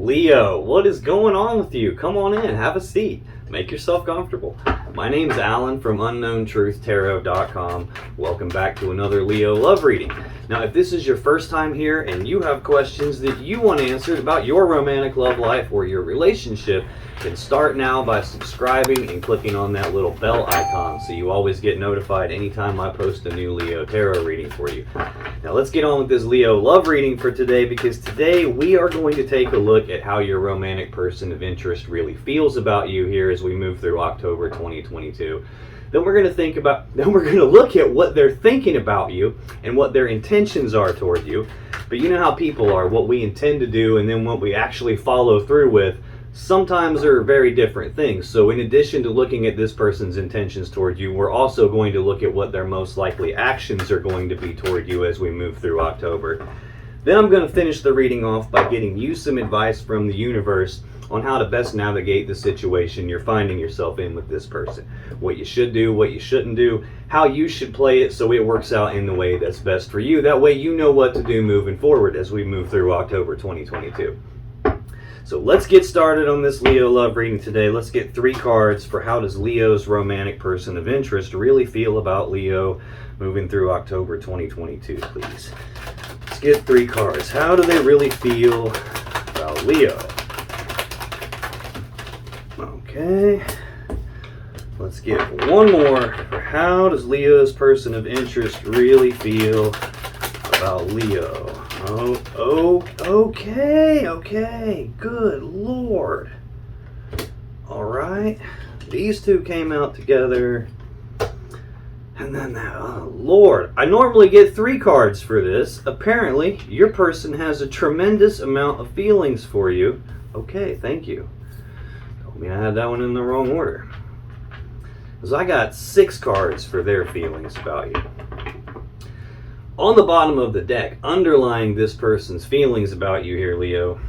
Leo, what is going on with you? Come on in, have a seat, make yourself comfortable. My name's Alan from UnknownTruthTarot.com. Welcome back to another Leo love reading. Now, if this is your first time here and you have questions that you want answered about your romantic love life or your relationship, then start now by subscribing and clicking on that little bell icon so you always get notified anytime I post a new Leo tarot reading for you. Now let's get on with this Leo love reading for today, because today we are going to take a look at how your romantic person of interest really feels about you here as we move through October 2022. Then we're going to look at what they're thinking about you and what their intentions are toward you. But you know how people are, what we intend to do and then what we actually follow through with sometimes are very different things. So in addition to looking at this person's intentions toward you, we're also going to look at what their most likely actions are going to be toward you as we move through October. Then I'm going to finish the reading off by getting you some advice from the universe on how to best navigate the situation you're finding yourself in with this person. What you should do, what you shouldn't do, how you should play it so it works out in the way that's best for you. That way you know what to do moving forward as we move through October 2022. So let's get started on this Leo love reading today. Let's get 3 cards for how does Leo's romantic person of interest really feel about Leo moving through October 2022, please. Let's get 3 cards. How do they really feel about Leo? Okay, let's get one more for how does Leo's person of interest really feel about Leo? Okay, good Lord. All right, these 2 came out together. And then that, oh Lord, I normally get 3 cards for this. Apparently, your person has a tremendous amount of feelings for you. Okay, thank you. I mean, I had that one in the wrong order. Because I got 6 cards for their feelings about you. On the bottom of the deck, underlying this person's feelings about you here, Leo,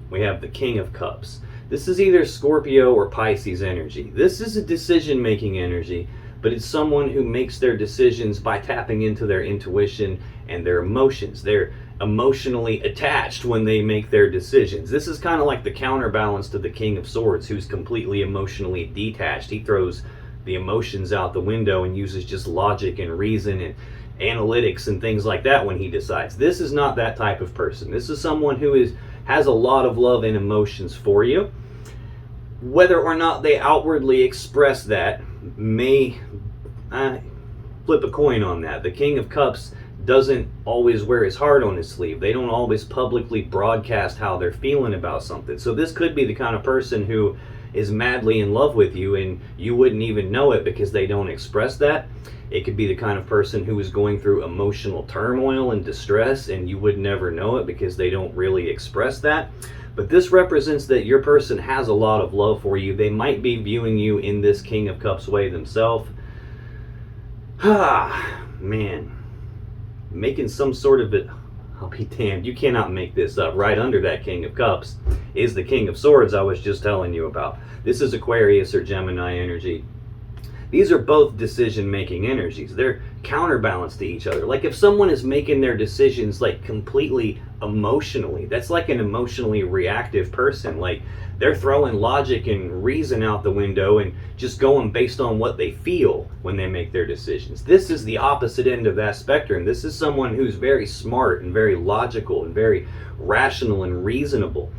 we have the King of Cups. This is either Scorpio or Pisces energy. This is a decision-making energy, but it's someone who makes their decisions by tapping into their intuition and their emotions. They're emotionally attached when they make their decisions. This is kind of like the counterbalance to the King of Swords, who's completely emotionally detached. He throws the emotions out the window and uses just logic and reason and analytics and things like that when he decides. This is not that type of person. This is someone who has a lot of love and emotions for you. Whether or not they outwardly express that may flip a coin on that. The King of Cups doesn't always wear his heart on his sleeve. They don't always publicly broadcast how they're feeling about something. So this could be the kind of person who is madly in love with you and you wouldn't even know it because they don't express that. It could be the kind of person who is going through emotional turmoil and distress and you would never know it because they don't really express that. But this represents that your person has a lot of love for you. They might be viewing you in this King of Cups way themselves. Man. Making some sort of it, I'll be damned, you cannot make this up. Right under that King of Cups is the King of Swords I was just telling you about. This is Aquarius or Gemini energy. These are both decision-making energies. They're counterbalanced to each other. Like if someone is making their decisions like completely emotionally, that's like an emotionally reactive person. Like they're throwing logic and reason out the window and just going based on what they feel when they make their decisions. This is the opposite end of that spectrum. This is someone who's very smart and very logical and very rational and reasonable.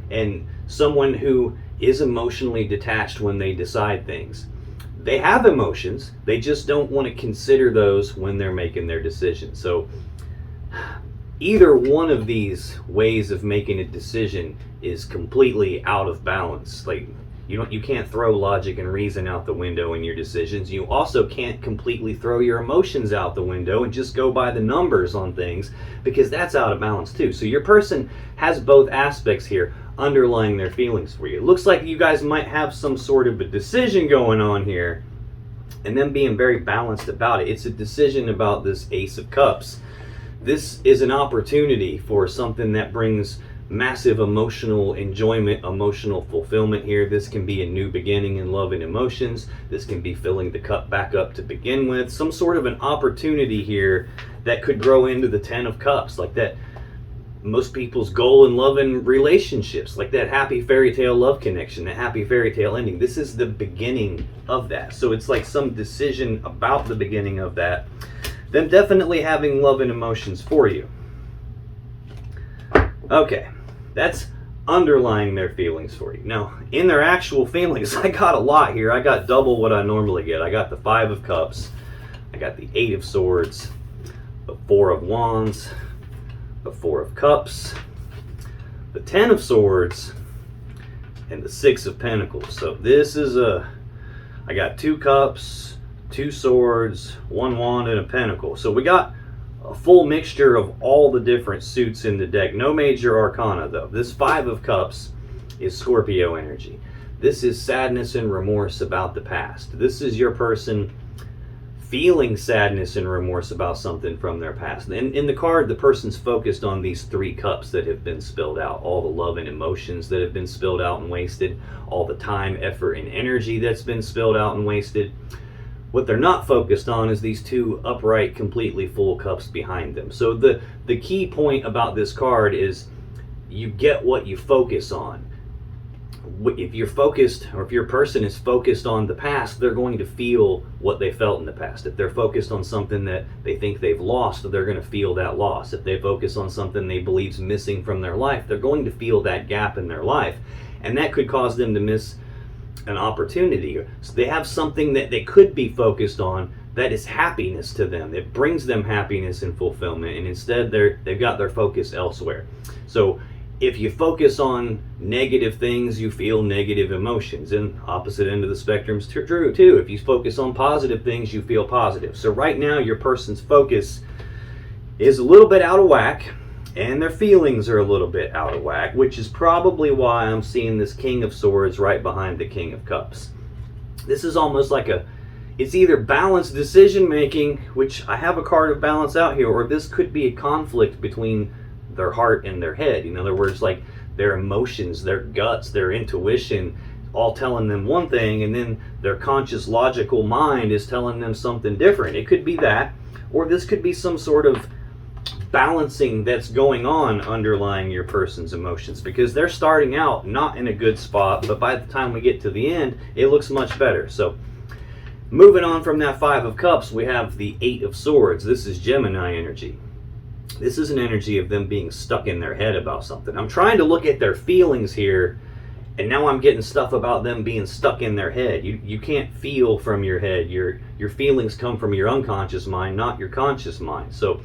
And someone who is emotionally detached when they decide things. They have emotions, they just don't want to consider those when they're making their decisions. So either one of these ways of making a decision is completely out of balance. Like you can't throw logic and reason out the window in your decisions. You also can't completely throw your emotions out the window and just go by the numbers on things, because that's out of balance too. So your person has both aspects here underlying their feelings for you. It looks like you guys might have some sort of a decision going on here and them being very balanced about it. It's a decision about this Ace of Cups. This is an opportunity for something that brings massive emotional enjoyment, emotional fulfillment here. This can be a new beginning in love and emotions. This can be filling the cup back up to begin with. Some sort of an opportunity here that could grow into the 10 of Cups. Like that most people's goal in love and relationships, like that happy fairy tale love connection, that happy fairy tale ending. This is the beginning of that. So it's like some decision about the beginning of that. Them definitely having love and emotions for you. Okay, that's underlying their feelings for you. Now, in their actual feelings, I got a lot here. I got double what I normally get. I got the 5 of Cups, I got the 8 of Swords, the 4 of Wands, the 4 of Cups, the 10 of Swords, and the 6 of Pentacles. So this is I got 2 cups, 2 swords, 1 wand, and a pentacle. So we got a full mixture of all the different suits in the deck. No major arcana though. This 5 of Cups is Scorpio energy. This is sadness and remorse about the past. This is your person feeling sadness and remorse about something from their past. And in the card, the person's focused on these 3 cups that have been spilled out. All the love and emotions that have been spilled out and wasted. All the time, effort, and energy that's been spilled out and wasted. What they're not focused on is these 2 upright, completely full cups behind them. So the key point about this card is you get what you focus on. If you're focused, or if your person is focused on the past, they're going to feel what they felt in the past. If they're focused on something that they think they've lost, they're going to feel that loss. If they focus on something they believe is missing from their life, they're going to feel that gap in their life. And that could cause them to miss an opportunity. So they have something that they could be focused on that is happiness to them. It brings them happiness and fulfillment, and instead they've got their focus elsewhere. So if you focus on negative things, you feel negative emotions. And opposite end of the spectrum is true too. If you focus on positive things, you feel positive. So right now your person's focus is a little bit out of whack, and their feelings are a little bit out of whack, which is probably why I'm seeing this King of Swords right behind the King of Cups. This is almost like it's either balanced decision making, which I have a card of balance out here, or this could be a conflict between their heart and their head. In other words, like their emotions, their guts, their intuition, all telling them one thing, and then their conscious logical mind is telling them something different. It could be that, or this could be some sort of balancing that's going on underlying your person's emotions, because they're starting out not in a good spot, but by the time we get to the end, it looks much better. So moving on from that 5 of Cups, we have the 8 of Swords. This is Gemini energy. This is an energy of them being stuck in their head about something. I'm trying to look at their feelings here, and now I'm getting stuff about them being stuck in their head. You can't feel from your head. Your feelings come from your unconscious mind, not your conscious mind. So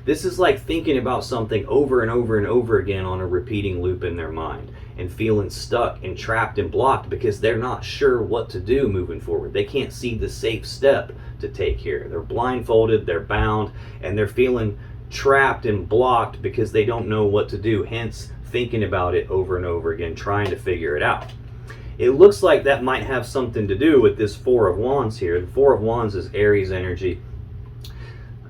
this is like thinking about something over and over and over again on a repeating loop in their mind, and feeling stuck and trapped and blocked because they're not sure what to do moving forward. They can't see the safe step to take here. They're blindfolded, they're bound, and they're feeling trapped and blocked because they don't know what to do, hence thinking about it over and over again, trying to figure it out. It looks like that might have something to do with this 4 of Wands here. The 4 of Wands is Aries energy.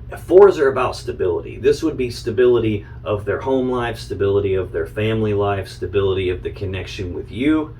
4s are about stability. This would be stability of their home life, stability of their family life, stability of the connection with you.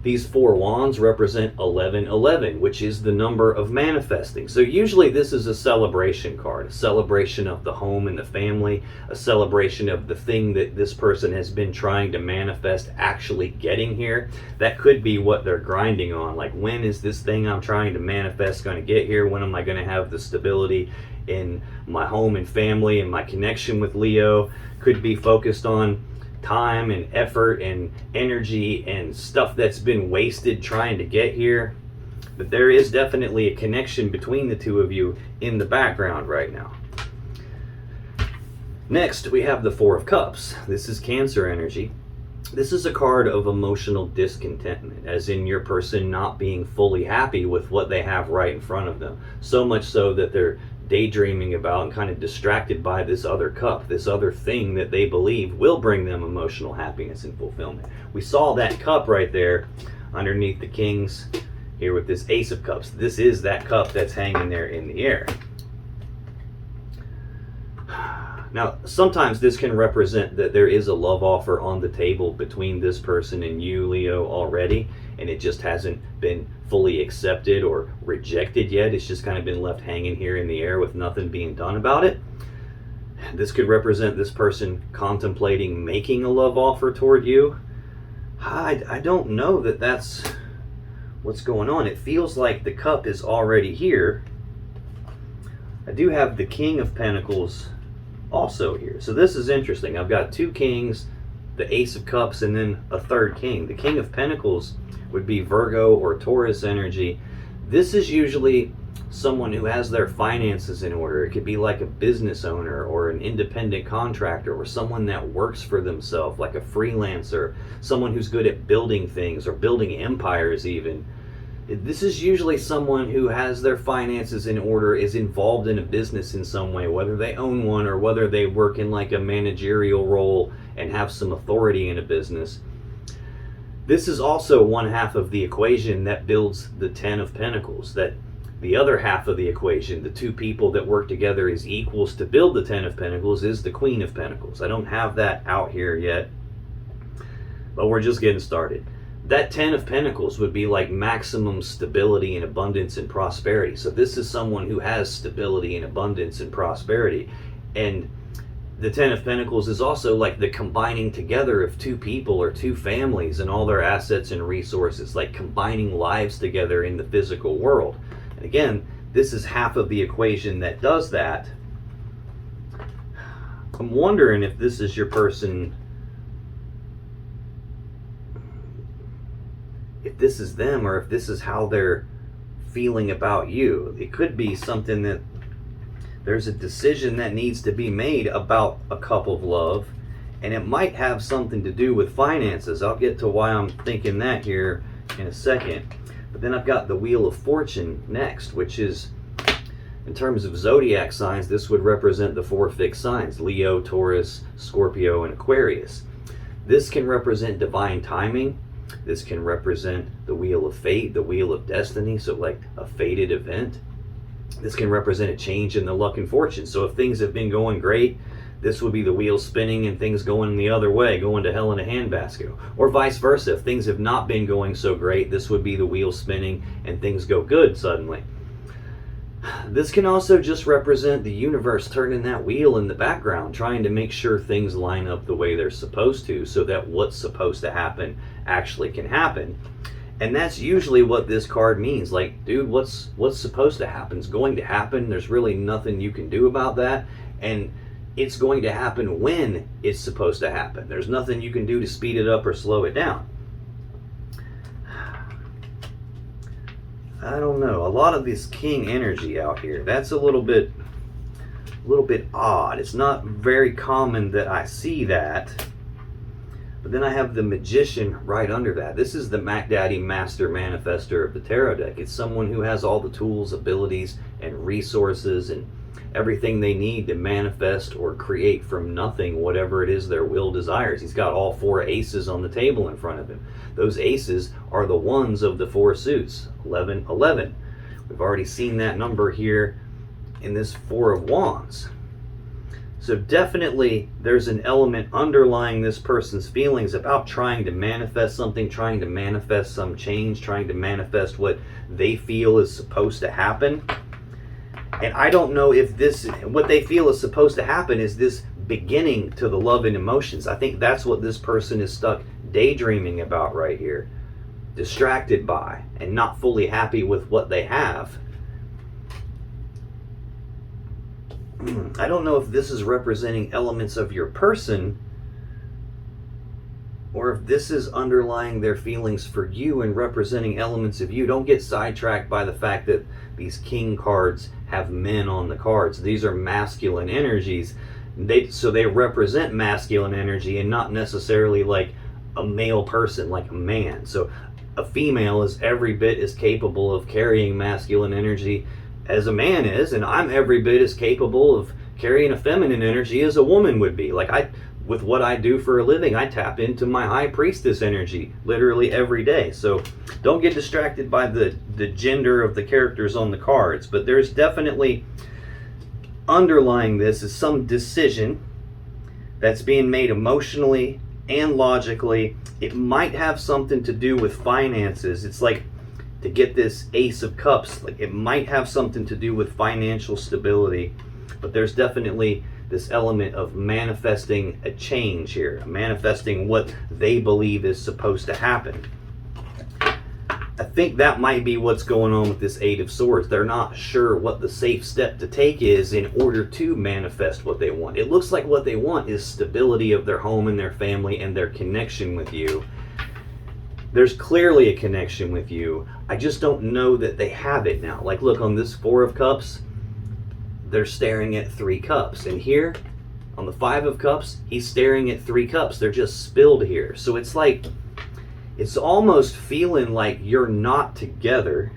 These 4 wands represent 1111, which is the number of manifesting. So usually this is a celebration card, a celebration of the home and the family, a celebration of the thing that this person has been trying to manifest actually getting here. That could be what they're grinding on. Like, when is this thing I'm trying to manifest going to get here? When am I going to have the stability in my home and family and my connection with Leo? Could be focused on time and effort and energy and stuff that's been wasted trying to get here. But there is definitely a connection between the two of you in the background right now. Next, we have the 4 of Cups. This is Cancer energy. This is a card of emotional discontentment, as in your person not being fully happy with what they have right in front of them. So much so that they're daydreaming about and kind of distracted by this other cup, this other thing that they believe will bring them emotional happiness and fulfillment. We saw that cup right there underneath the Kings here with this Ace of Cups. This is that cup that's hanging there in the air. Now, sometimes this can represent that there is a love offer on the table between this person and you, Leo, already, and it just hasn't been fully accepted or rejected yet. It's just kind of been left hanging here in the air with nothing being done about it. This could represent this person contemplating making a love offer toward you. I don't know that that's what's going on. It feels like the cup is already here. I do have the King of Pentacles also here. So this is interesting. I've got two kings, the Ace of Cups, and then a third king. The King of Pentacles would be Virgo or Taurus energy. This is usually someone who has their finances in order. It could be like a business owner or an independent contractor or someone that works for themselves, like a freelancer, someone who's good at building things or building empires even. This is usually someone who has their finances in order, is involved in a business in some way, whether they own one or whether they work in like a managerial role and have some authority in a business. This is also one half of the equation that builds the Ten of Pentacles. That the other half of the equation, the two people that work together as equals to build the Ten of Pentacles, is the Queen of Pentacles. I don't have that out here yet, but we're just getting started. That Ten of Pentacles would be like maximum stability and abundance and prosperity. So this is someone who has stability and abundance and prosperity. And the Ten of Pentacles is also like the combining together of two people or two families and all their assets and resources, like combining lives together in the physical world. And again, this is half of the equation that does that. I'm wondering if this is your person, if this is them, or if this is how they're feeling about you. It could be something that there's a decision that needs to be made about a cup of love, and it might have something to do with finances. I'll get to why I'm thinking that here in a second. But then I've got the Wheel of Fortune next, which is, in terms of zodiac signs, this would represent the four fixed signs: Leo, Taurus, Scorpio, and Aquarius. This can represent divine timing. This can represent the Wheel of Fate, the Wheel of Destiny, so like a fated event. This can represent a change in the luck and fortune. So if things have been going great, this would be the wheel spinning and things going the other way, going to hell in a handbasket. Or vice versa. If things have not been going so great, this would be the wheel spinning and things go good suddenly. This can also just represent the universe turning that wheel in the background, trying to make sure things line up the way they're supposed to, so that what's supposed to happen actually can happen. And that's usually what this card means. Like, dude, what's supposed to happen is going to happen. There's really nothing you can do about that. And it's going to happen when it's supposed to happen. There's nothing you can do to speed it up or slow it down. I don't know. A lot of this king energy out here, that's a little bit odd. It's not very common that I see that. But then I have the Magician right under that. This is the Mac Daddy Master Manifester of the Tarot deck. It's someone who has all the tools, abilities, and resources and everything they need to manifest or create from nothing whatever it is their will desires. He's got all four aces on the table in front of him. Those aces are the ones of the four suits, 11, 11. We've already seen that number here in this Four of Wands. So definitely there's an element underlying this person's feelings about trying to manifest something, trying to manifest some change, trying to manifest what they feel is supposed to happen. And I don't know if this, what they feel is supposed to happen is this beginning to the love and emotions. I think that's what this person is stuck daydreaming about right here, distracted by, and not fully happy with what they have. I don't know if this is representing elements of your person or if this is underlying their feelings for you and representing elements of you. Don't get sidetracked by the fact that these king cards have men on the cards. These are masculine energies. So they represent masculine energy and not necessarily like a male person, like a man. So a female is every bit as capable of carrying masculine energy as a man is, and I'm every bit as capable of carrying a feminine energy as a woman would be. Like with what I do for a living, I tap into my high priestess energy literally every day. So don't get distracted by the gender of the characters on the cards, but there's definitely underlying this is some decision that's being made emotionally and logically. It might have something to do with finances. It's like, to get this Ace of Cups, like it might have something to do with financial stability, but there's definitely this element of manifesting a change here, manifesting what they believe is supposed to happen. I think that might be what's going on with this Eight of Swords. They're not sure what the safe step to take is in order to manifest what they want. It looks like what they want is stability of their home and their family and their connection with you. There's clearly a connection with you. I just don't know that they have it now. Like, look, on this Four of Cups, they're staring at 3 cups. And here, on the Five of Cups, he's staring at 3 cups. They're just spilled here. So it's like, it's almost feeling like you're not together,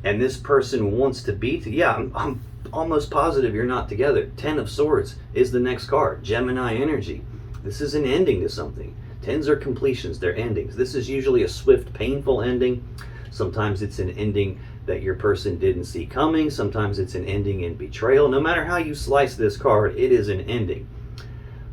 and this person wants to be together. I'm almost positive you're not together. 10 of Swords is the next card. Gemini energy. This is an ending to something. 10s are completions. They're endings. This is usually a swift, painful ending. Sometimes it's an ending that your person didn't see coming. Sometimes it's an ending in betrayal. No matter how you slice this card, it is an ending.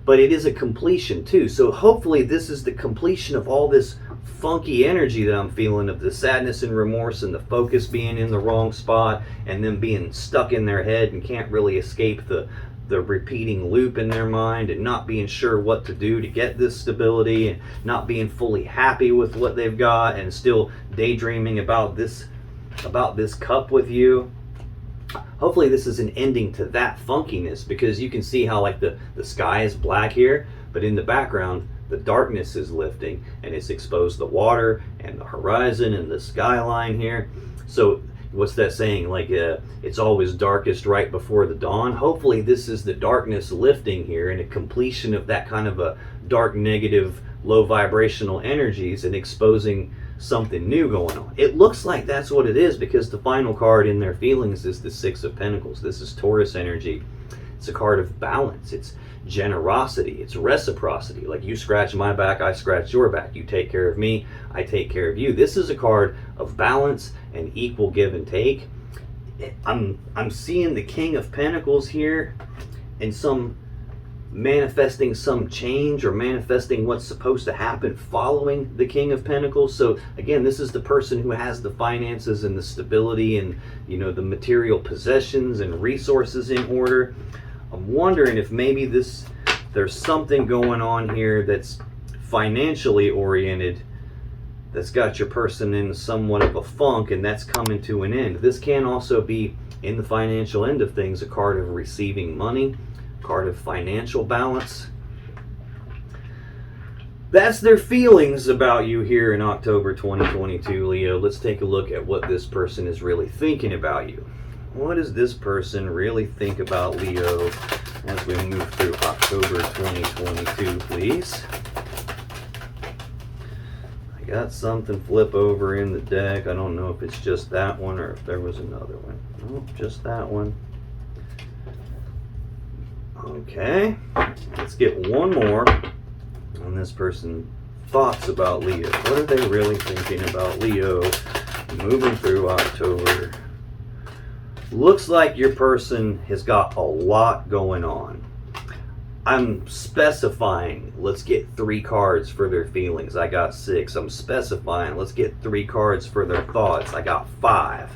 But it is a completion too. So hopefully this is the completion of all this funky energy that I'm feeling, of the sadness and remorse and the focus being in the wrong spot and them being stuck in their head and can't really escape the repeating loop in their mind, and not being sure what to do to get this stability, and not being fully happy with what they've got, and still daydreaming about this cup with you. Hopefully this is an ending to that funkiness, because you can see how like the sky is black here, but in the background the darkness is lifting and it's exposed the water and the horizon and the skyline here. So what's that saying, like it's always darkest right before the dawn? Hopefully this is the darkness lifting here and a completion of that kind of a dark, negative, low vibrational energies, and exposing something new going on. It looks like that's what it is, because the final card in their feelings is the Six of Pentacles. This is Taurus energy. It's a card of balance. It's generosity. It's reciprocity. Like, you scratch my back, I scratch your back. You take care of me, I take care of you. This is a card of balance and equal give and take. I'm seeing the King of Pentacles here, and some manifesting some change, or manifesting what's supposed to happen following the King of Pentacles. So again, this is the person who has the finances and the stability and, you know, the material possessions and resources in order. I'm wondering if maybe there's something going on here that's financially oriented, that's got your person in somewhat of a funk, and that's coming to an end. This can also be, in the financial end of things, a card of receiving money, card of financial balance. That's their feelings about you here in October 2022, Leo. Let's take a look at what this person is really thinking about you. What does this person really think about Leo as we move through October 2022, please? I got something flip over in the deck. I don't know if it's just that one or if there was another one. Nope, just that one. Okay, let's get one more on this person's thoughts about Leo. What are they really thinking about Leo moving through October? Looks like your person has got a lot going on. I'm specifying, let's get 3 cards for their feelings. I got 6. I'm specifying, let's get 3 cards for their thoughts. I got 5.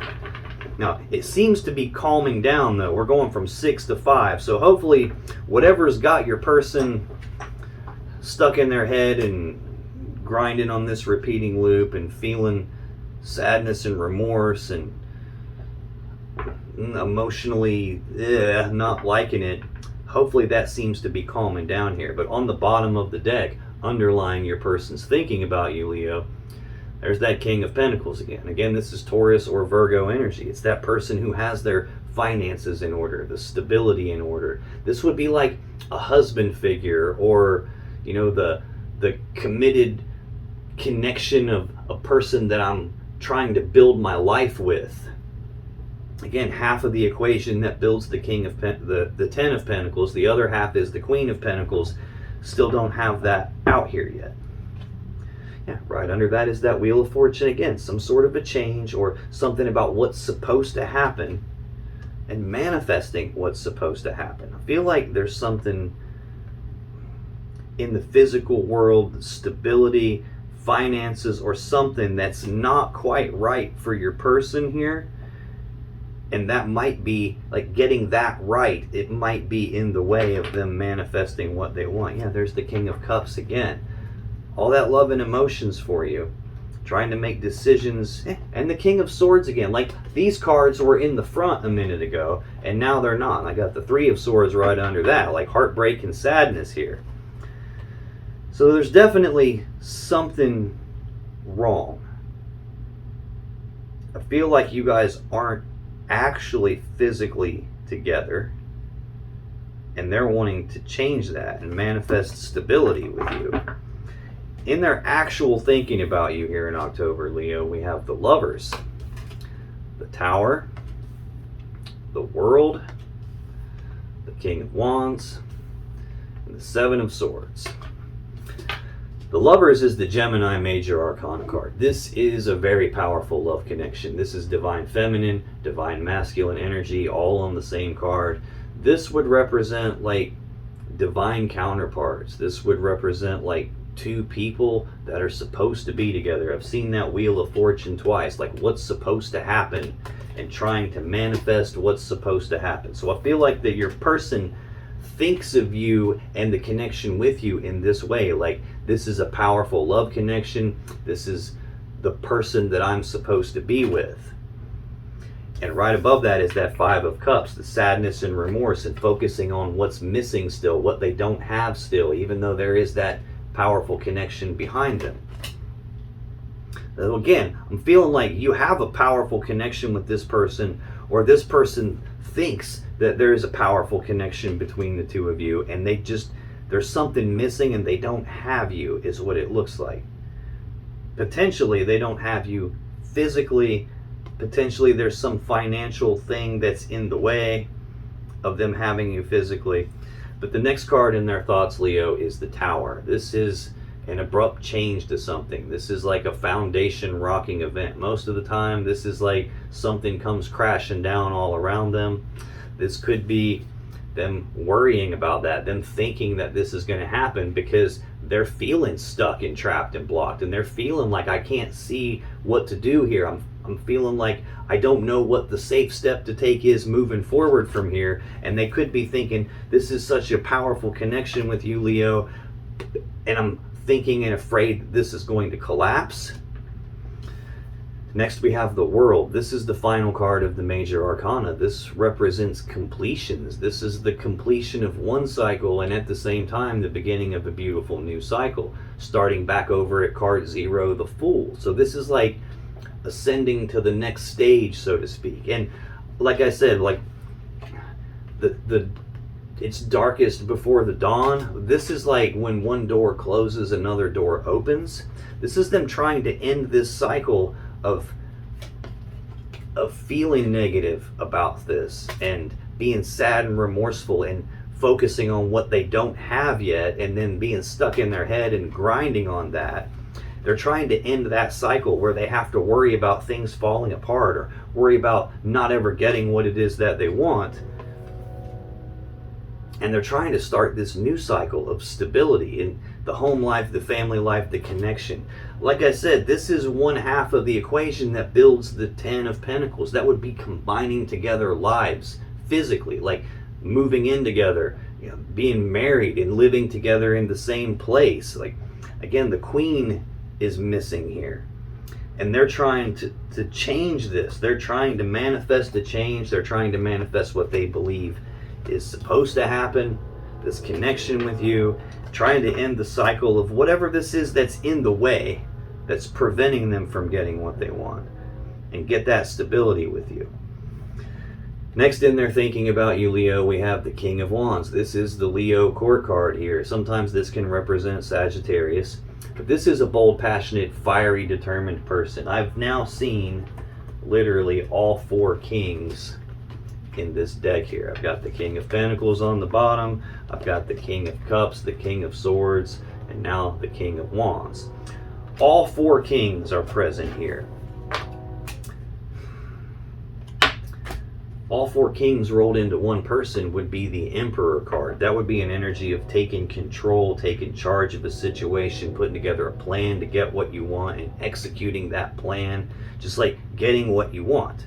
Now, it seems to be calming down, though. We're going from 6 to 5. So hopefully, whatever's got your person stuck in their head and grinding on this repeating loop and feeling sadness and remorse and emotionally not liking it, hopefully that seems to be calming down here. But on the bottom of the deck, underlying your person's thinking about you, Leo, there's that King of Pentacles again. Again, this is Taurus or Virgo energy. It's that person who has their finances in order, the stability in order. This would be like a husband figure, or, you know, the committed connection of a person that I'm trying to build my life with. Again, half of the equation that builds the King of the 10 of Pentacles, the other half is the Queen of Pentacles. Still don't have that out here yet. Yeah, right under that is that Wheel of Fortune again, some sort of a change or something about what's supposed to happen and manifesting what's supposed to happen. I feel like there's something in the physical world, stability, finances, or something that's not quite right for your person here. And that might be, like, getting that right, it might be in the way of them manifesting what they want. Yeah, there's the King of Cups again. All that love and emotions for you. Trying to make decisions. And the King of Swords again. Like, these cards were in the front a minute ago, and now they're not. I got the Three of Swords right under that. Like, heartbreak and sadness here. So there's definitely something wrong. I feel like you guys aren't actually physically together, and they're wanting to change that and manifest stability with you. In their actual thinking about you here in October, Leo, we have the Lovers, the Tower, the World, the King of Wands, and the Seven of Swords. The Lovers is the Gemini Major Arcana card. This is a very powerful love connection. This is divine feminine, divine masculine energy, all on the same card. This would represent like divine counterparts. This would represent like two people that are supposed to be together. I've seen that Wheel of Fortune twice, like what's supposed to happen and trying to manifest what's supposed to happen. So I feel like that your person thinks of you and the connection with you in this way, like this is a powerful love connection, this is the person that I'm supposed to be with. And right above that is that Five of Cups, the sadness and remorse and focusing on what's missing still, what they don't have still, even though there is that powerful connection behind them. So again, I'm feeling like you have a powerful connection with this person, or this person thinks that there is a powerful connection between the two of you, and there's something missing and they don't have you, is what it looks like. Potentially they don't have you physically, potentially there's some financial thing that's in the way of them having you physically. But the next card in their thoughts, Leo, is the Tower. This is an abrupt change to something. This is like a foundation rocking event. Most of the time this is like something comes crashing down all around them. This could be them worrying about that, them thinking that this is going to happen because they're feeling stuck and trapped and blocked, and they're feeling like I can't see what to do here. I'm feeling like I don't know what the safe step to take is moving forward from here. And they could be thinking, this is such a powerful connection with you, Leo, and I'm thinking and afraid this is going to collapse. Next we have the World. This is the final card of the Major Arcana. This represents completions. This is the completion of one cycle, and at the same time the beginning of a beautiful new cycle, starting back over at card 0, the Fool. So this is like ascending to the next stage, so to speak. And like I said, like it's darkest before the dawn. This is like when one door closes, another door opens. This is them trying to end this cycle of feeling negative about this and being sad and remorseful and focusing on what they don't have yet, and then being stuck in their head and grinding on that. They're trying to end that cycle where they have to worry about things falling apart or worry about not ever getting what it is that they want. And they're trying to start this new cycle of stability in the home life, the family life, the connection. Like I said, this is one half of the equation that builds the 10 of Pentacles. That would be combining together lives physically, like moving in together, you know, being married and living together in the same place. Like, again, the Queen is missing here. And they're trying to change this. They're trying to manifest a change. They're trying to manifest what they believe is supposed to happen, this connection with you, trying to end the cycle of whatever this is that's in the way, that's preventing them from getting what they want, and get that stability with you. Next in their thinking about you, Leo, we have the King of Wands. This is the Leo court card here. Sometimes this can represent Sagittarius, but this is a bold, passionate, fiery, determined person. I've now seen literally all 4 kings in this deck here. I've got the King of Pentacles on the bottom, I've got the King of Cups, the King of Swords, and now the King of Wands. All 4 kings are present here. All 4 kings rolled into one person would be the Emperor card. That would be an energy of taking control, taking charge of a situation, putting together a plan to get what you want and executing that plan, just like getting what you want.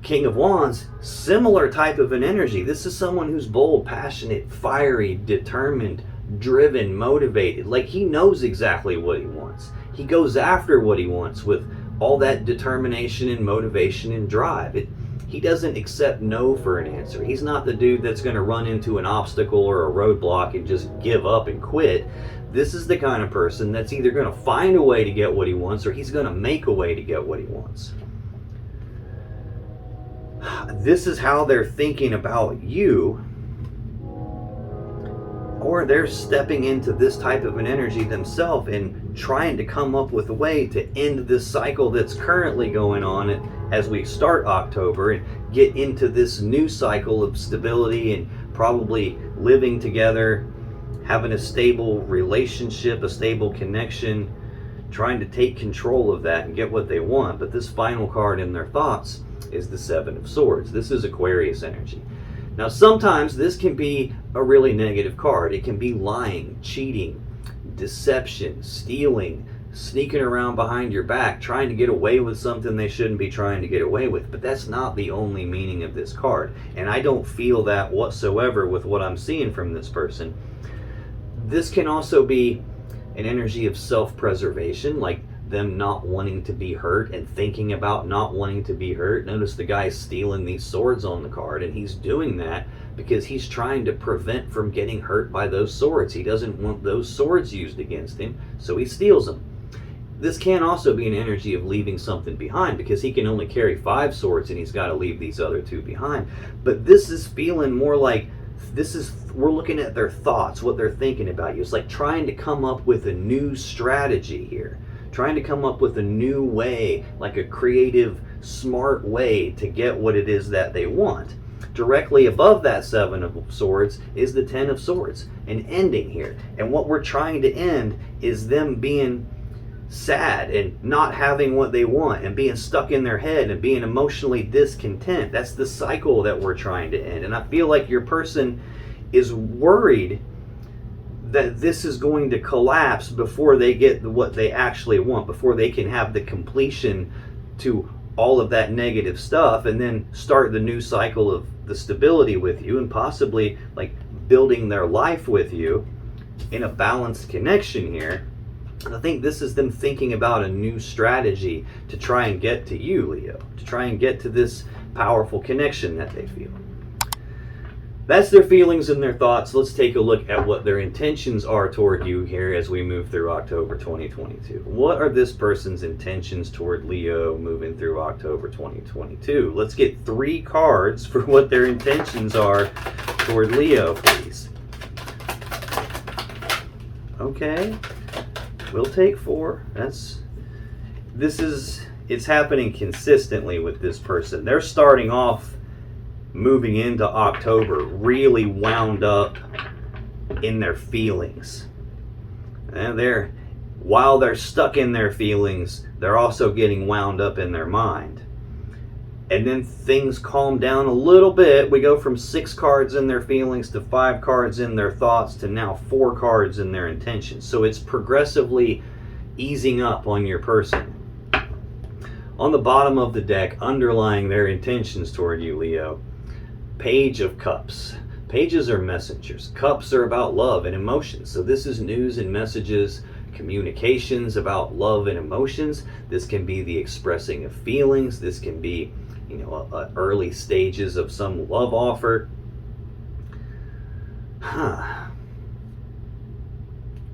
King of Wands, similar type of an energy. This is someone who's bold, passionate, fiery, determined, driven, motivated. Like, he knows exactly what he wants. He goes after what he wants with all that determination and motivation and drive. He doesn't accept no for an answer. He's not the dude that's going to run into an obstacle or a roadblock and just give up and quit. This is the kind of person that's either going to find a way to get what he wants, or he's going to make a way to get what he wants. This is how they're thinking about you, or they're stepping into this type of an energy themselves and trying to come up with a way to end this cycle that's currently going on as we start October and get into this new cycle of stability and probably living together, having a stable relationship, a stable connection, trying to take control of that and get what they want. But this final card in their thoughts is the Seven of Swords. This is Aquarius energy. Now, sometimes this can be a really negative card. It can be lying, cheating, deception, stealing, sneaking around behind your back, trying to get away with something they shouldn't be trying to get away with. But that's not the only meaning of this card. And I don't feel that whatsoever with what I'm seeing from this person. This can also be an energy of self-preservation, like them not wanting to be hurt and thinking about not wanting to be hurt. Notice the guy's stealing these swords on the card, and he's doing that because he's trying to prevent from getting hurt by those swords. He doesn't want those swords used against him, so he steals them. This can also be an energy of leaving something behind, because he can only carry 5 swords and he's got to leave these other 2 behind. But this is feeling more like we're looking at their thoughts, what they're thinking about you. It's like trying to come up with a new strategy here, trying to come up with a new way, like a creative, smart way to get what it is that they want. Directly above that Seven of Swords is the Ten of Swords, an ending here. And what we're trying to end is them being sad and not having what they want and being stuck in their head and being emotionally discontent. That's the cycle that we're trying to end. And I feel like your person is worried that this is going to collapse before they get what they actually want, before they can have the completion to all of that negative stuff and then start the new cycle of the stability with you and possibly like building their life with you in a balanced connection here. And I think this is them thinking about a new strategy to try and get to you, Leo, to try and get to this powerful connection that they feel. That's their feelings and their thoughts. Let's take a look at what their intentions are toward you here as we move through October 2022. What are this person's intentions toward Leo moving through October 2022? Let's get 3 cards for what their intentions are toward Leo, please. Okay. We'll take 4. It's happening consistently with this person. They're starting off moving into October really wound up in their feelings. And while they're stuck in their feelings, they're also getting wound up in their mind. And then things calm down a little bit. We go from 6 cards in their feelings to 5 cards in their thoughts to now 4 cards in their intentions. So it's progressively easing up on your person. On the bottom of the deck, underlying their intentions toward you, Leo, Page of Cups. Pages are messengers. Cups are about love and emotions. So this is news and messages, communications about love and emotions. This can be the expressing of feelings. This can be early stages of some love offer.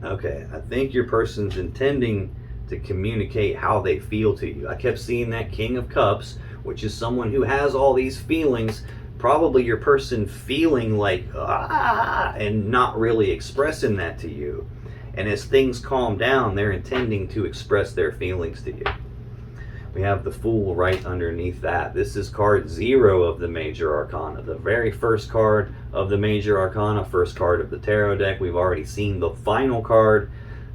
Okay, I think your person's intending to communicate how they feel to you. I kept seeing that King of Cups, which is someone who has all these feelings. Probably your person feeling like, and not really expressing that to you. And as things calm down, they're intending to express their feelings to you. We have the Fool right underneath that. This is card 0 of the Major Arcana. The very first card of the Major Arcana, first card of the Tarot deck. We've already seen the final card.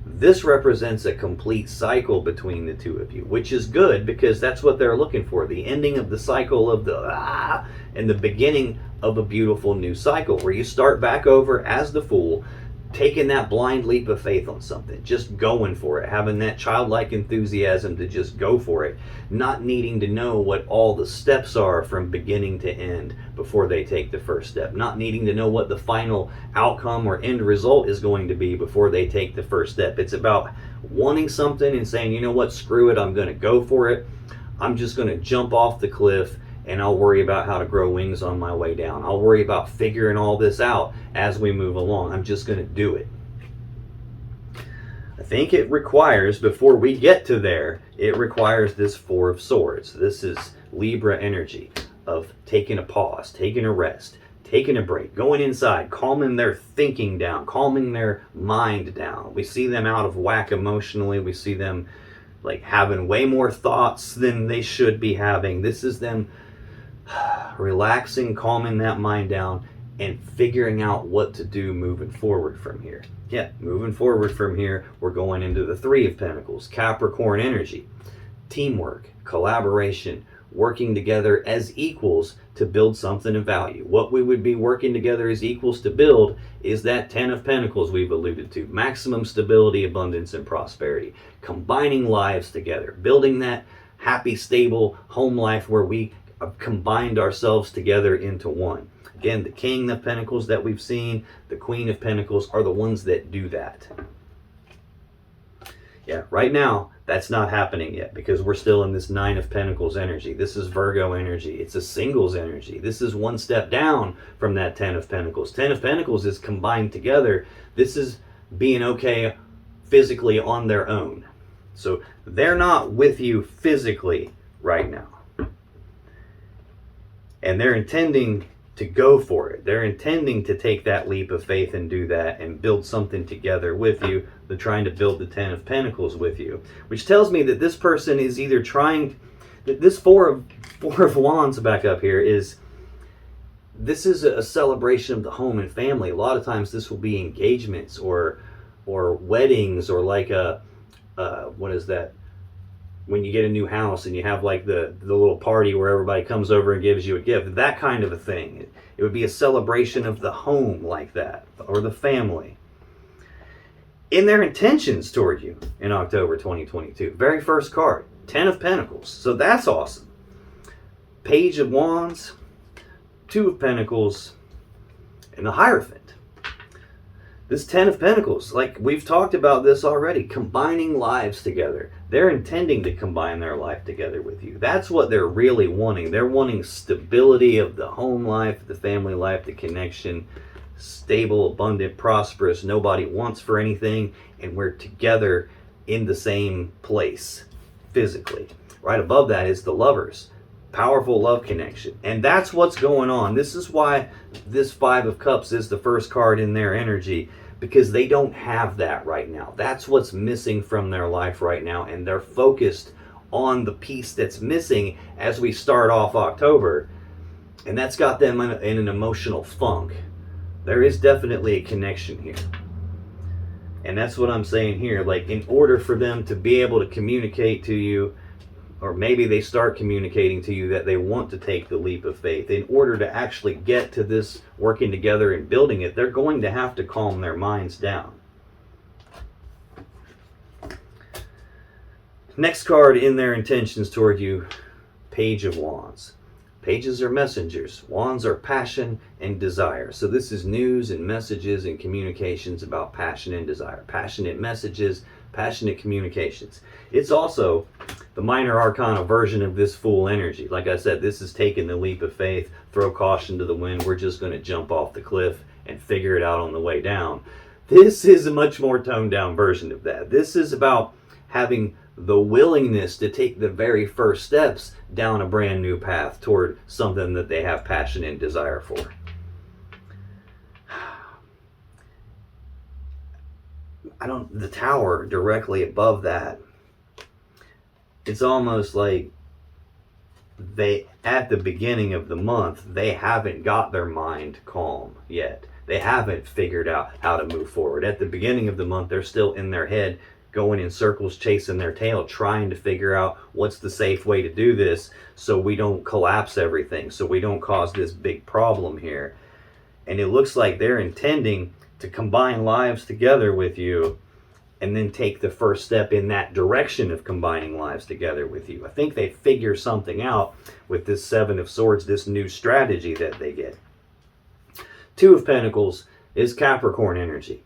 This represents a complete cycle between the two of you, which is good because that's what they're looking for. The ending of the cycle of the and the beginning of a beautiful new cycle where you start back over as the Fool, taking that blind leap of faith on something, just going for it, having that childlike enthusiasm to just go for it, not needing to know what all the steps are from beginning to end before they take the first step, not needing to know what the final outcome or end result is going to be before they take the first step. It's about wanting something and saying, you know what, screw it, I'm going to go for it. I'm just going to jump off the cliff, and I'll worry about how to grow wings on my way down. I'll worry about figuring all this out as we move along. I'm just going to do it. I think it requires, before we get to there, it requires this Four of Swords. This is Libra energy of taking a pause, taking a rest, taking a break, going inside, calming their thinking down, calming their mind down. We see them out of whack emotionally. We see them like having way more thoughts than they should be having. This is them relaxing, calming that mind down, and figuring out what to do moving forward from here. Yeah, moving forward from here, we're going into the Three of Pentacles, Capricorn energy, teamwork, collaboration, working together as equals to build something of value. What we would be working together as equals to build is that Ten of Pentacles we've alluded to, maximum stability, abundance, and prosperity, combining lives together, building that happy, stable home life where we combined ourselves together into one. Again, the King of Pentacles that we've seen, the Queen of Pentacles are the ones that do that. Yeah, right now, that's not happening yet because we're still in this Nine of Pentacles energy. This is Virgo energy. It's a singles energy. This is one step down from that Ten of Pentacles. Ten of Pentacles is combined together. This is being okay physically on their own. So they're not with you physically right now. And they're intending to go for it. They're intending to take that leap of faith and do that and build something together with you. They're trying to build the Ten of Pentacles with you, which tells me that this person is either trying, that this Four of Wands back up here is, this is a celebration of the home and family. A lot of times this will be engagements or weddings, or like what is that? When you get a new house and you have like the little party where everybody comes over and gives you a gift, that kind of a thing. It would be a celebration of the home like that, or the family. In their intentions toward you in October 2022, very first card, Ten of Pentacles. So that's awesome. Page of Wands, Two of Pentacles, and the Hierophant. This Ten of Pentacles, like we've talked about this already, combining lives together. They're intending to combine their life together with you. That's what they're really wanting. They're wanting stability of the home life, the family life, the connection, stable, abundant, prosperous. Nobody wants for anything, and we're together in the same place physically. Right above that is the Lovers. Powerful love connection. And that's what's going on. This is why this Five of Cups is the first card in their energy, because they don't have that right now. That's what's missing from their life right now, and they're focused on the piece that's missing as we start off October, and that's got them in an emotional funk. There is definitely a connection here, and that's what I'm saying here. Like, in order for them to be able to communicate to you, or maybe they start communicating to you that they want to take the leap of faith, in order to actually get to this working together and building it, they're going to have to calm their minds down. Next card in their intentions toward you, Page of Wands. Pages are messengers. Wands are passion and desire. So this is news and messages and communications about passion and desire. Passionate messages, passionate communications. It's also the minor arcana version of this Fool energy. Like I said, this is taking the leap of faith, throw caution to the wind. We're just going to jump off the cliff and figure it out on the way down. This is a much more toned down version of that. This is about having the willingness to take the very first steps down a brand new path toward something that they have passion and desire for. The Tower directly above that, it's almost like they, at the beginning of the month, they haven't got their mind calm yet. They haven't figured out how to move forward. At the beginning of the month, they're still in their head, going in circles, chasing their tail, trying to figure out what's the safe way to do this so we don't collapse everything, so we don't cause this big problem here. And it looks like they're intending to combine lives together with you, and then take the first step in that direction of combining lives together with you. I think they figure something out with this Seven of Swords, this new strategy that they get. Two of Pentacles is Capricorn energy.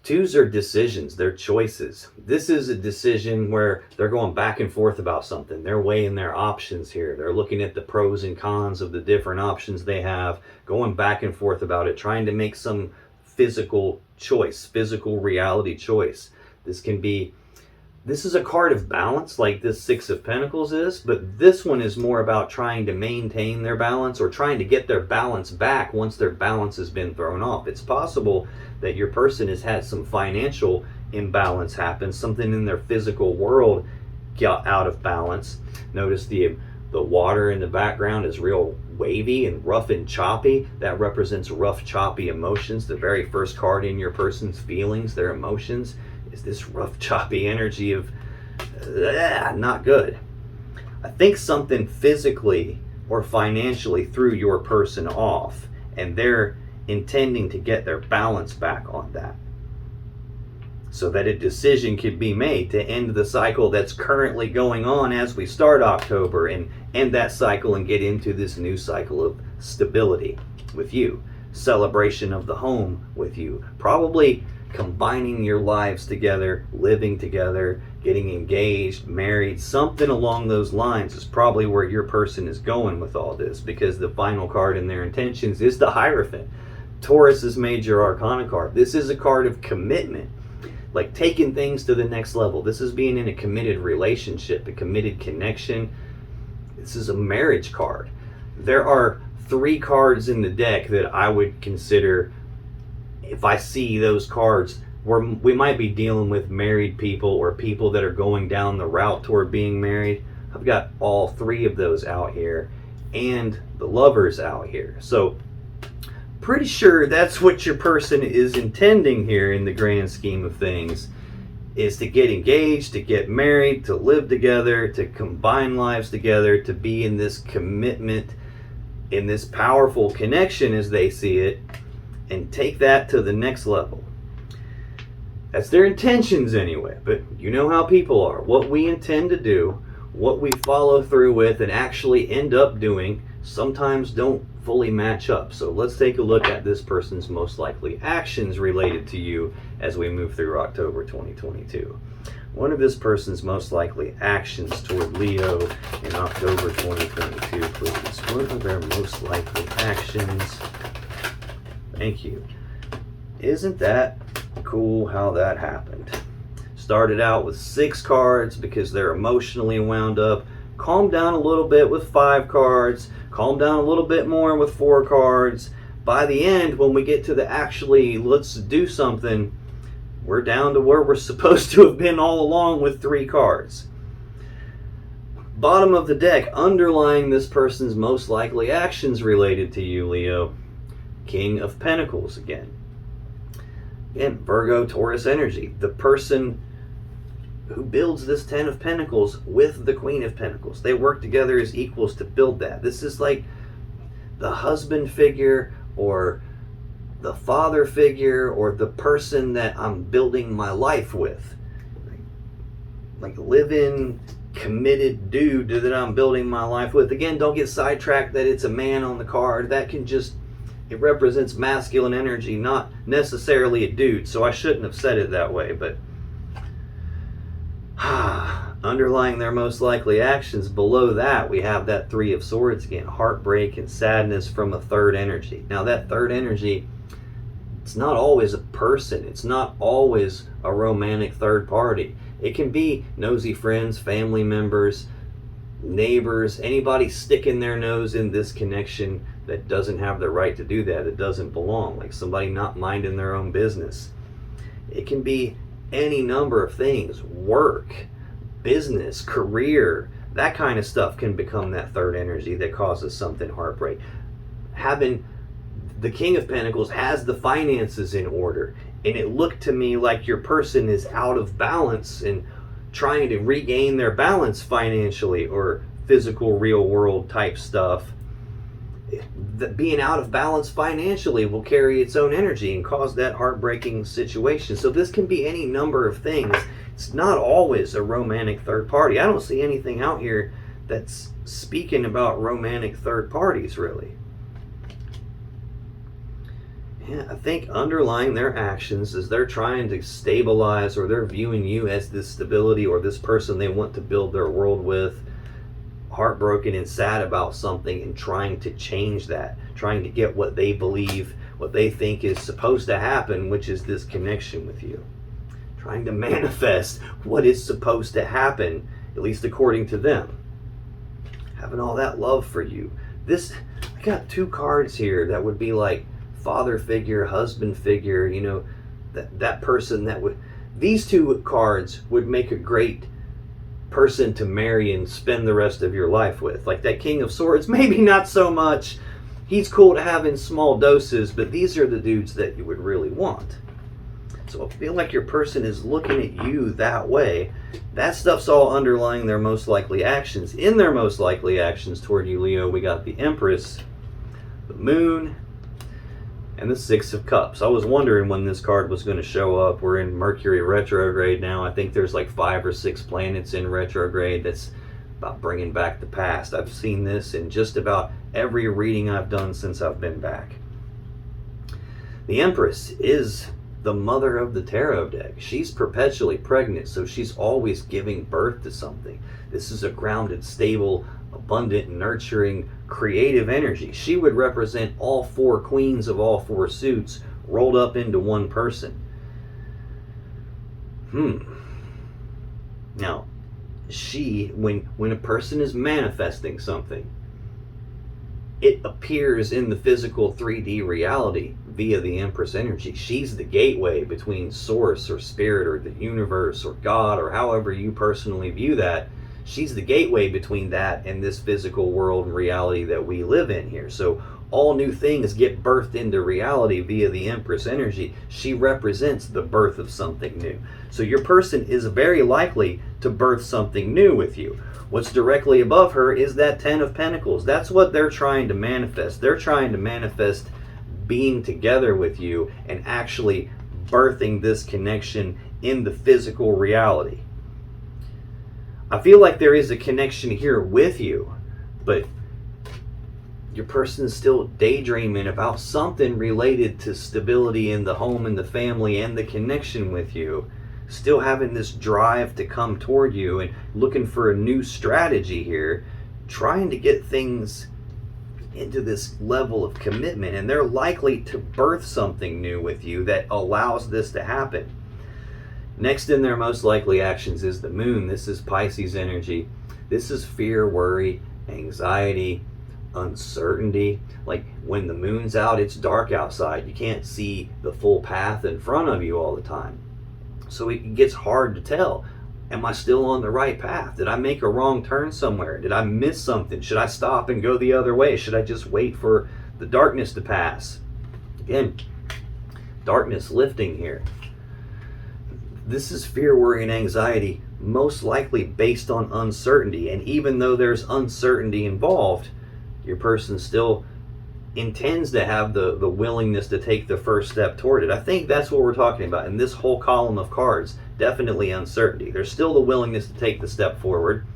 Twos are decisions, they're choices. This is a decision where they're going back and forth about something. They're weighing their options here. They're looking at the pros and cons of the different options they have, going back and forth about it, trying to make some physical choice, physical reality choice. This is a card of balance like this Six of Pentacles is, but this one is more about trying to maintain their balance or trying to get their balance back once their balance has been thrown off. It's possible that your person has had some financial imbalance happen, something in their physical world got out of balance. Notice the water in the background is real wavy and rough and choppy. That represents rough, choppy emotions. The very first card in your person's feelings, their emotions, is this rough, choppy energy of not good. I think something physically or financially threw your person off, and they're intending to get their balance back on that, so that a decision could be made to end the cycle that's currently going on as we start October, and end that cycle and get into this new cycle of stability with you, celebration of the home with you, probably combining your lives together, living together, getting engaged, married, something along those lines is probably where your person is going with all this, because the final card in their intentions is the Hierophant, Taurus's major arcana card. This is a card of commitment, like taking things to the next level. This is being in a committed relationship, a committed connection. This is a marriage card. There are 3 cards in the deck that I would consider, if I see those cards, where we might be dealing with married people or people that are going down the route toward being married. I've got all 3 of those out here, and the Lovers out here. So pretty sure that's what your person is intending here in the grand scheme of things, is to get engaged, to get married, to live together, to combine lives together, to be in this commitment, in this powerful connection as they see it, and take that to the next level. That's their intentions anyway, but you know how people are. What we intend to do, what we follow through with and actually end up doing, sometimes don't fully match up. So let's take a look at this person's most likely actions related to you as we move through October 2022. One of this person's most likely actions toward Leo in October 2022, please. What are their most likely actions? Thank you. Isn't that cool how that happened? Started out with 6 cards because they're emotionally wound up. Calm down a little bit with 5 cards. Calm down a little bit more with 4 cards. By the end, when we get to the actually let's do something, we're down to where we're supposed to have been all along with 3 cards. Bottom of the deck, underlying this person's most likely actions related to you, Leo. King of Pentacles again. Again, Virgo, Taurus energy. The person who builds this 10 of Pentacles with the Queen of Pentacles. They work together as equals to build that. This is like the husband figure or the father figure or the person that I'm building my life with. Like living, committed dude that I'm building my life with. Again, don't get sidetracked that it's a man on the card. That can just, it represents masculine energy, not necessarily a dude. So I shouldn't have said it that way, but underlying their most likely actions, below that we have that 3 of Swords again, heartbreak and sadness from a third energy. Now that third energy, it's not always a person, it's not always a romantic third party. It can be nosy friends, family members, neighbors, anybody sticking their nose in this connection that doesn't have the right to do that, that doesn't belong, like somebody not minding their own business. It can be any number of things, work, business, career, that kind of stuff can become that third energy that causes something heartbreak. Having the King of Pentacles has the finances in order, and it looked to me like your person is out of balance and trying to regain their balance financially or physical real world type stuff. that being out of balance financially will carry its own energy and cause that heartbreaking situation. So this can be any number of things. It's not always a romantic third party. I don't see anything out here that's speaking about romantic third parties, really. Yeah, I think underlying their actions is they're trying to stabilize, or they're viewing you as this stability or this person they want to build their world with, heartbroken and sad about something, and trying to change that, trying to get what they believe, what they think is supposed to happen, which is this connection with you. Trying to manifest what is supposed to happen, at least according to them. Having all that love for you. I got 2 cards here that would be like father figure, husband figure, you know, that person that would, these 2 cards would make a great person to marry and spend the rest of your life with. Like that King of Swords, maybe not so much. He's cool to have in small doses, but these are the dudes that you would really want. So I feel like your person is looking at you that way. That stuff's all underlying their most likely actions. In their most likely actions toward you, Leo, we got the Empress, the Moon, and the 6 of Cups. I was wondering when this card was going to show up. We're in Mercury retrograde now. I think there's like 5 or 6 planets in retrograde. That's about bringing back the past. I've seen this in just about every reading I've done since I've been back. The Empress is the mother of the tarot deck. She's perpetually pregnant, so she's always giving birth to something. This is a grounded, stable, abundant, nurturing, creative energy. She would represent all 4 queens of all 4 suits rolled up into one person. Now, when a person is manifesting something, it appears in the physical 3D reality via the Empress energy. She's the gateway between source or spirit or the universe or God, or however you personally view that. She's the gateway between that and this physical world and reality that we live in here. So all new things get birthed into reality via the Empress energy. She represents the birth of something new. So your person is very likely to birth something new with you. What's directly above her is that 10 of Pentacles. That's what they're trying to manifest. They're trying to manifest being together with you and actually birthing this connection in the physical reality. I feel like there is a connection here with you, but your person is still daydreaming about something related to stability in the home and the family and the connection with you. Still having this drive to come toward you and looking for a new strategy here, trying to get things into this level of commitment, and they're likely to birth something new with you that allows this to happen. Next in their most likely actions is the Moon. This is Pisces energy. This is fear, worry, anxiety, uncertainty. Like when the moon's out, it's dark outside. You can't see the full path in front of you all the time. So it gets hard to tell. Am I still on the right path? Did I make a wrong turn somewhere? Did I miss something? Should I stop and go the other way? Should I just wait for the darkness to pass? Again, darkness lifting here. This is fear, worry, and anxiety, most likely based on uncertainty. And even though there's uncertainty involved, your person still intends to have the willingness to take the first step toward it. I think that's what we're talking about in this whole column of cards. Definitely uncertainty. There's still the willingness to take the step forward.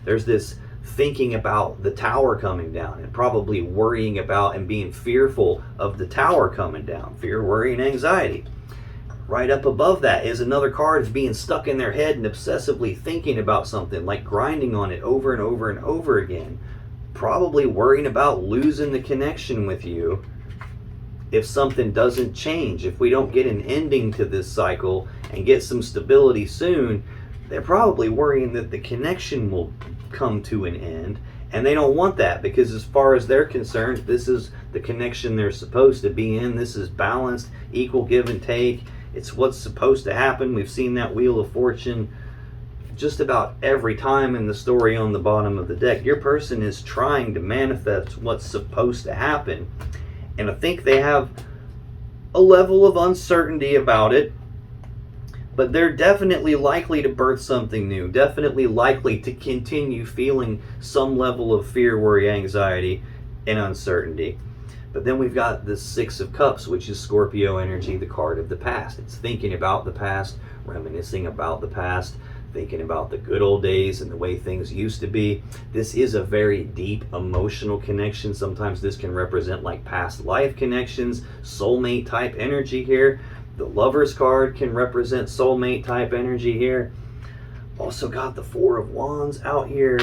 There's this thinking about the tower coming down and probably worrying about and being fearful of the tower coming down. Fear, worry, and anxiety. Right up above that is another card of being stuck in their head and obsessively thinking about something, like grinding on it over and over and over again. Probably worrying about losing the connection with you if something doesn't change. If we don't get an ending to this cycle and get some stability soon, they're probably worrying that the connection will come to an end. And they don't want that, because as far as they're concerned, this is the connection they're supposed to be in. This is balanced, equal give and take. It's what's supposed to happen. We've seen that Wheel of Fortune just about every time in the story on the bottom of the deck. Your person is trying to manifest what's supposed to happen. And I think they have a level of uncertainty about it, but they're definitely likely to birth something new, definitely likely to continue feeling some level of fear, worry, anxiety, and uncertainty. But then we've got the Six of Cups, which is Scorpio energy, the card of the past. It's thinking about the past, reminiscing about the past, thinking about the good old days and the way things used to be. This is a very deep emotional connection. Sometimes this can represent like past life connections, soulmate type energy here. The Lover's card can represent soulmate type energy here. Also got the Four of Wands out here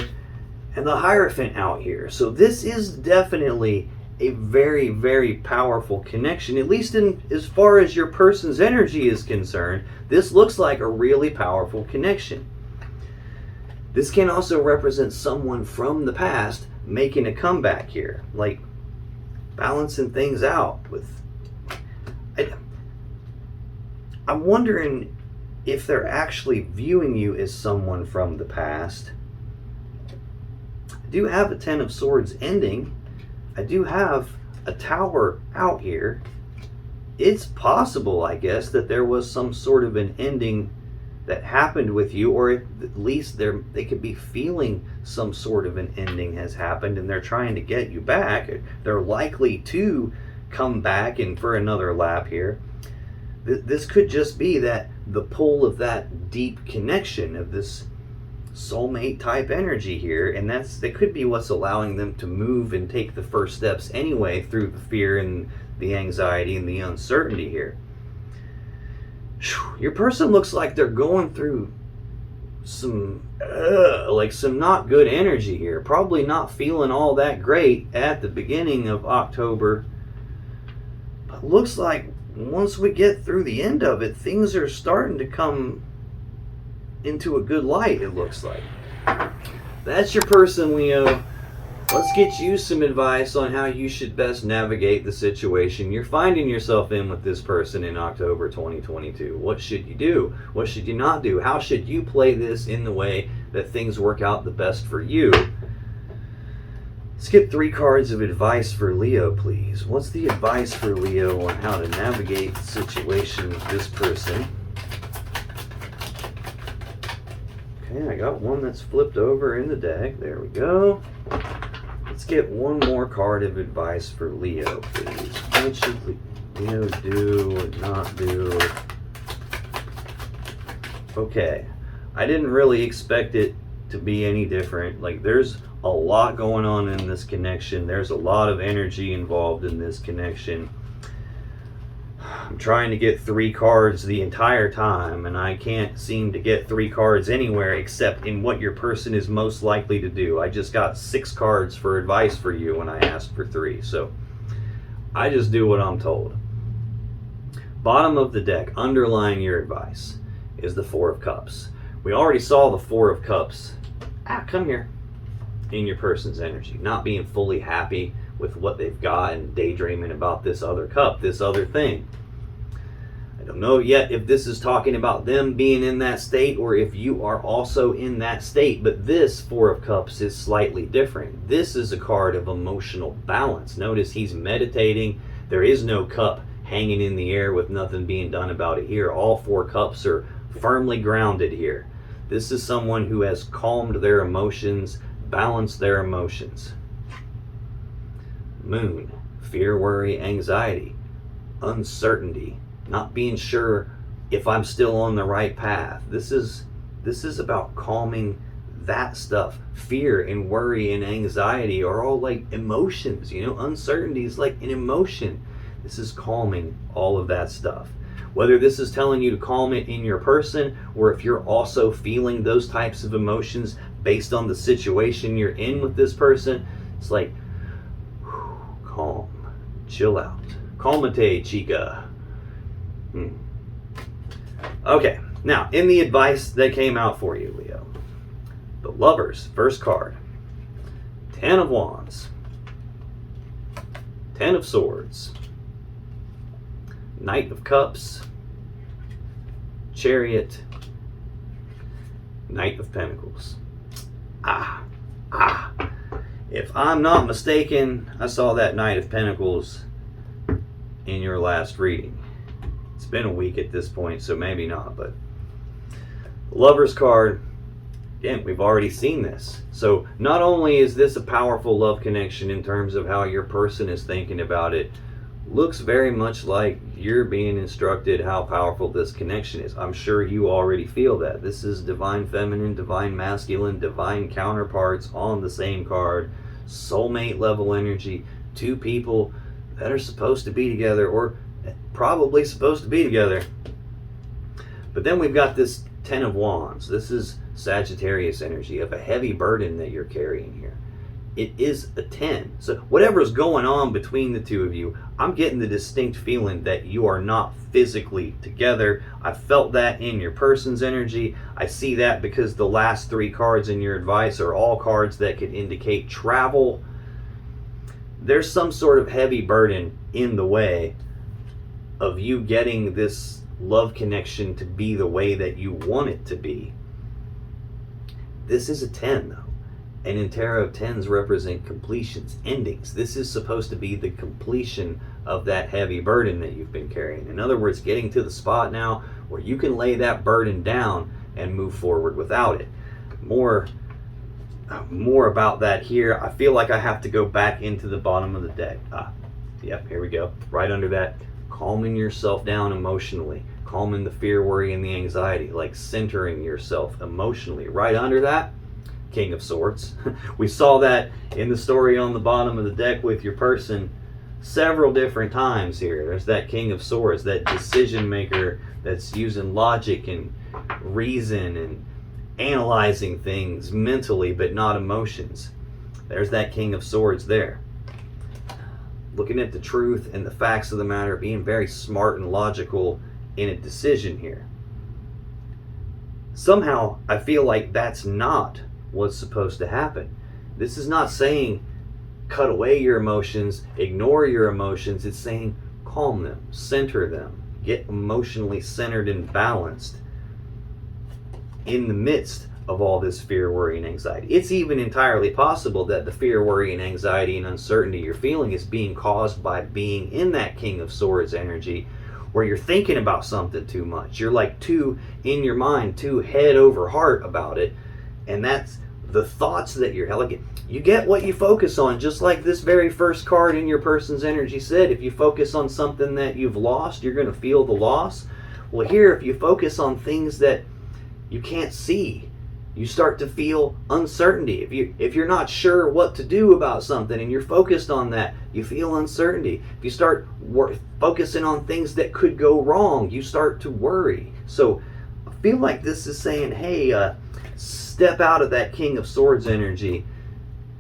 and the Hierophant out here. So this is definitely a very, very powerful connection, at least in as far as your person's energy is concerned. This looks like a really powerful connection. This can also represent someone from the past making a comeback here, like balancing things out with... I'm wondering if they're actually viewing you as someone from the past. I do have a Ten of Swords ending. I do have a Tower out here. It's possible, I guess, that there was some sort of an ending that happened with you, or at least they could be feeling some sort of an ending has happened and they're trying to get you back. They're likely to come back and for another lap here. This could just be that the pull of that deep connection of this soulmate type energy here, and that could be what's allowing them to move and take the first steps anyway through the fear and the anxiety and the uncertainty here. Your person looks like they're going through some not good energy here, probably not feeling all that great at the beginning of October, but looks like once we get through the end of it, things are starting to come into a good light, it looks like. That's your person, Leo. Let's get you some advice on how you should best navigate the situation you're finding yourself in with this person in October 2022. What should you do? What should you not do? How should you play this in the way that things work out the best for you? Let's get 3 cards of advice for Leo, please. What's the advice for Leo on how to navigate the situation with this person? Okay, I got one that's flipped over in the deck. There we go. Let's get one more card of advice for Leo, please. What should Leo do or not do? Okay, I didn't really expect it to be any different. Like, there's a lot going on in this connection. There's a lot of energy involved in this connection. I'm trying to get 3 cards the entire time, and I can't seem to get 3 cards anywhere except in what your person is most likely to do. I just got 6 cards for advice for you when I asked for 3, so I just do what I'm told. Bottom of the deck, underlying your advice, is the Four of Cups. We already saw the Four of Cups. Come here. In your person's energy, not being fully happy with what they've got and daydreaming about this other cup, this other thing. I don't know yet if this is talking about them being in that state or if you are also in that state, but this Four of Cups is slightly different. This is a card of emotional balance. Notice he's meditating. There is no cup hanging in the air with nothing being done about it here. All 4 cups are firmly grounded here. This is someone who has calmed their emotions, balanced their emotions. Moon, fear, worry, anxiety, uncertainty, not being sure if I'm still on the right path. This is about calming that stuff. Fear and worry and anxiety are all like emotions, you know. Uncertainty is like an emotion. This is calming all of that stuff. Whether this is telling you to calm it in your person, or if you're also feeling those types of emotions based on the situation you're in with this person, it's like, calm, chill out. Calmate, chica. Okay, now in the advice that came out for you, Leo, the Lovers, first card, 10 of Wands, 10 of Swords, Knight of Cups, Chariot, Knight of Pentacles. If I'm not mistaken, I saw that Knight of Pentacles in your last reading. It's been a week at this point, so maybe not, but the Lover's card, Again, we've already seen this. So not only is this a powerful love connection in terms of how your person is thinking about it, looks very much like you're being instructed how powerful this connection is. I'm sure you already feel that. This is divine feminine, divine masculine, divine counterparts on the same card, soulmate level energy, two people that are supposed to be together, or probably supposed to be together. But then we've got this Ten of Wands. This is Sagittarius energy of a heavy burden that you're carrying here. It is a 10. So whatever's going on between the two of you, I'm getting the distinct feeling that you are not physically together. I felt that in your person's energy. I see that because the last three cards in your advice are all cards that could indicate travel. There's some sort of heavy burden in the way of you getting this love connection to be the way that you want it to be. This is a 10 though. And in tarot, 10s represent completions, endings. This is supposed to be the completion of that heavy burden that you've been carrying. In other words, getting to the spot now where you can lay that burden down and move forward without it. More about that here. I feel like I have to go back into the bottom of the deck. Yep, here we go. Right under that, calming yourself down emotionally. Calming the fear, worry, and the anxiety. Like centering yourself emotionally. Right under that, King of Swords. We saw that in the story on the bottom of the deck with your person several different times here. There's that King of Swords, that decision maker that's using logic and reason and analyzing things mentally but not emotions. There's that King of Swords there. Looking at the truth and the facts of the matter, being very smart and logical in a decision here. Somehow I feel like that's not what's supposed to happen. This is not saying cut away your emotions, ignore your emotions. It's saying calm them, center them, get emotionally centered and balanced in the midst of all this fear, worry, and anxiety. It's even entirely possible that the fear, worry, and anxiety and uncertainty you're feeling is being caused by being in that King of Swords energy, where you're thinking about something too much. You're like too in your mind, too head over heart about it. And that's the thoughts that you're like, you get what you focus on, just like this very first card in your person's energy said. If you focus on something that you've lost, you're going to feel the loss. Well, here, if you focus on things that you can't see, you start to feel uncertainty. If you're not sure what to do about something and you're focused on that, you feel uncertainty. If you start focusing on things that could go wrong, you start to worry. So I feel like this is saying, hey, step out of that King of Swords energy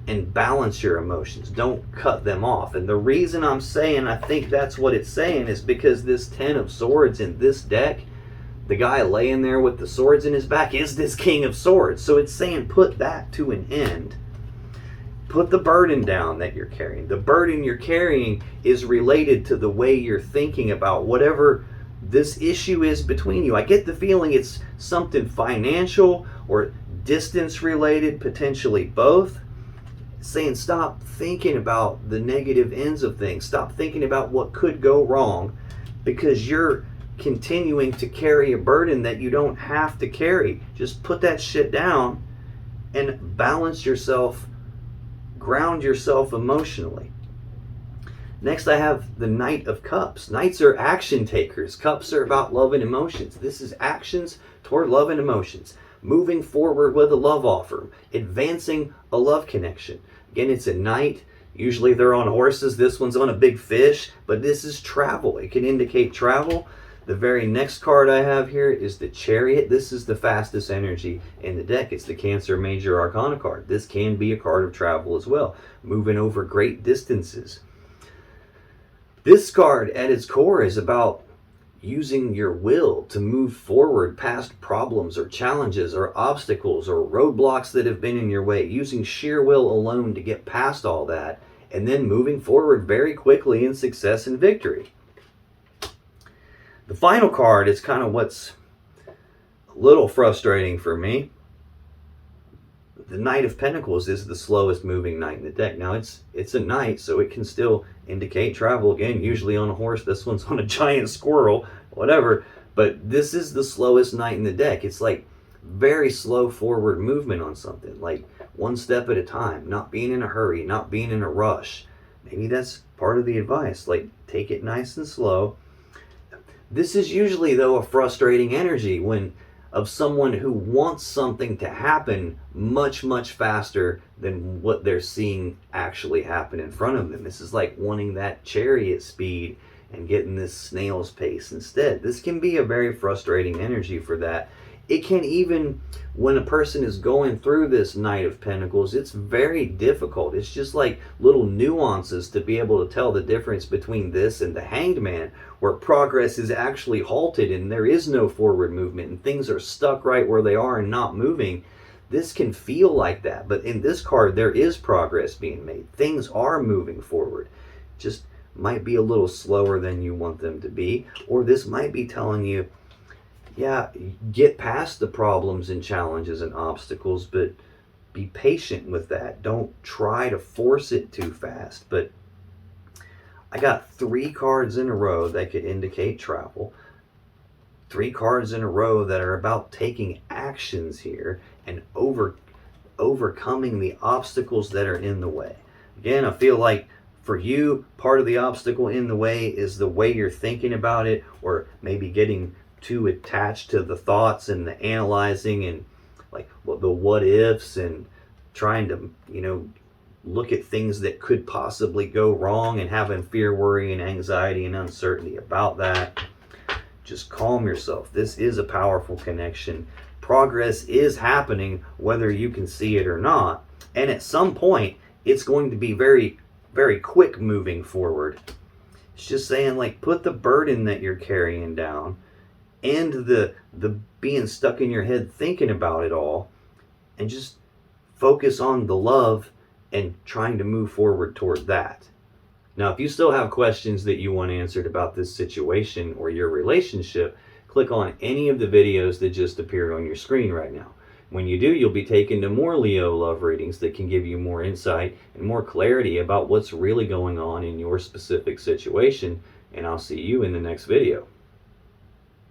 and balance your emotions. Don't cut them off. And the reason I'm saying I think that's what it's saying is because this 10 of Swords in this deck, the guy laying there with the swords in his back is this King of Swords. So it's saying put that to an end. Put the burden down that you're carrying. The burden you're carrying is related to the way you're thinking about whatever this issue is between you. I get the feeling it's something financial or distance related, potentially both. Saying stop thinking about the negative ends of things. Stop thinking about what could go wrong because you're continuing to carry a burden that you don't have to carry. Just put that shit down and balance yourself, ground yourself emotionally. Next, I have the Knight of Cups. Knights are action takers. Cups are about love and emotions. This is actions toward love and emotions. Moving forward with a love offer. Advancing a love connection. Again, it's a knight. Usually they're on horses. This one's on a big fish. But this is travel. It can indicate travel. The very next card I have here is the Chariot. This is the fastest energy in the deck. It's the Cancer Major Arcana card. This can be a card of travel as well. Moving over great distances. This card at its core is about using your will to move forward past problems or challenges or obstacles or roadblocks that have been in your way. Using sheer will alone to get past all that and then moving forward very quickly in success and victory. The final card is kind of what's a little frustrating for me. The Knight of Pentacles is the slowest moving knight in the deck. Now it's a knight, so it can still indicate travel. Again, usually on a horse. This one's on a giant squirrel, whatever. But this is the slowest knight in the deck. It's like very slow forward movement on something, like one step at a time, not being in a hurry, not being in a rush. Maybe that's part of the advice, like take it nice and slow. This is usually, though, a frustrating energy when of someone who wants something to happen much, much faster than what they're seeing actually happen in front of them. This is like wanting that chariot speed and getting this snail's pace instead. This can be a very frustrating energy for that. It can even, when a person is going through this Knight of Pentacles, it's very difficult. It's just like little nuances to be able to tell the difference between this and the Hanged Man, where progress is actually halted and there is no forward movement and things are stuck right where they are and not moving. This can feel like that, but in this card there is progress being made. Things are moving forward. Just might be a little slower than you want them to be, or this might be telling you, yeah, get past the problems and challenges and obstacles, but be patient with that. Don't try to force it too fast. But I got 3 cards in a row that could indicate travel. 3 cards in a row that are about taking actions here and overcoming the obstacles that are in the way. Again, I feel like for you, part of the obstacle in the way is the way you're thinking about it, or maybe getting too attached to the thoughts and the analyzing and like the what ifs and trying to, look at things that could possibly go wrong and having fear, worry, and anxiety and uncertainty about that. Just calm yourself. This is a powerful connection. Progress is happening whether you can see it or not. And at some point, it's going to be very, very quick moving forward. It's just saying, like, put the burden that you're carrying down and the being stuck in your head thinking about it all, and just focus on the love and trying to move forward toward that. Now, if you still have questions that you want answered about this situation or your relationship, click on any of the videos that just appeared on your screen right now. When you do, you'll be taken to more Leo love readings that can give you more insight and more clarity about what's really going on in your specific situation, and I'll see you in the next video.